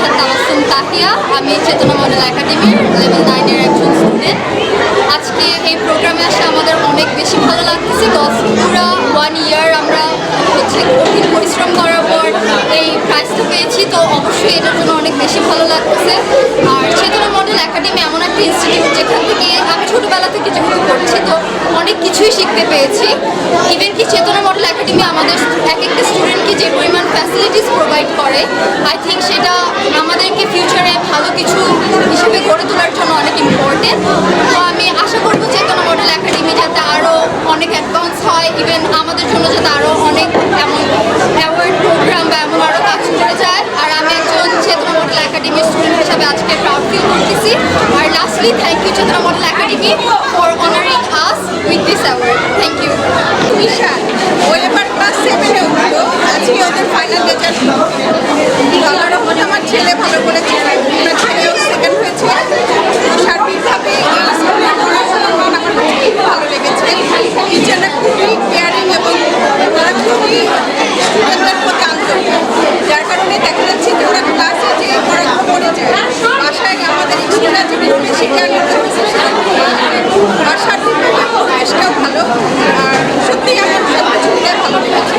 নওশাদ তাবাসসুম তাহিয়া। আমি চেতনা মডেল একাডেমির লেভেল 9-এর একজন স্টুডেন্ট। আজকে এই প্রোগ্রামে আসে আমাদের অনেক বেশি ভালো লাগতেছে। পুরো 1 ইয়ার আমরা কঠিন পরিশ্রম করার পর এই প্রাইজটা পেয়েছি, তো অবশ্যই এটার জন্য অনেক বেশি ভালো লাগতেছে। আর চেতনা মডেল একাডেমি এমন একটা ইনস্টিটিউট যেখান থেকে আমি ছোটোবেলা থেকে যেহেতু করছি, তো অনেক কিছুই শিখতে পেয়েছি। ইভেন কি চেতনা মডেল একাডেমি আমাদের এক একটা স্টুডেন্টকে যে পরিমাণ ফ্যাসিলিটিস প্রোভাইড করে, আই থিঙ্ক সেটা আমাদেরকে ফিউচারে ভালো কিছু হিসেবে গড়ে তোলার জন্য অনেক ইম্পর্টেন্ট। তো আমি আশা করবো চেতনা মডেল একাডেমি যাতে আরও অনেক অ্যাডভান্স হয়, ইভেন আমাদের জন্য যাতে আরও অনেক এমন অ্যাওয়ার্ড প্রোগ্রাম বা এমন আরও কাজ করে যায়। আর আমি একজন চেতনা মডেল একাডেমির স্টুডেন্ট হিসাবে আজকে প্রাউড ফিল করতেছি। আর lastly thank you Chetana model academy for honouring us with this award. Thank you. Ishan ও এবার ক্লাস 7-এ উঠলো। আজকে ওদের ফাইনাল রেজাল্ট। আল্লাহর রহমতে আমার ছেলে ভালো করেছে, ওনার ছেলেও সেকেন্ড হয়েছে। সার্বিকভাবে এই স্কুলের পড়াশোনা আমার কাছে খুব ভালো লেগেছে। টিচাররা খুবই কেয়ারিং এবং ওরা খুবই স্টুডেন্টদের প্রতি আন্তরিক, যার কারণে দেখা যাচ্ছে যে ওরা ক্লাসে যে পড়াগুলো করে যায়, বাসায় আমাদের স্কুলে যে বেশি কেয়ার করতে হচ্ছে সেটা খুব ভালো। আর সার্বিকভাবে পরিবেশটাও ভালো। আর সত্যিই আমার সব কিছু ভালো লেগেছে।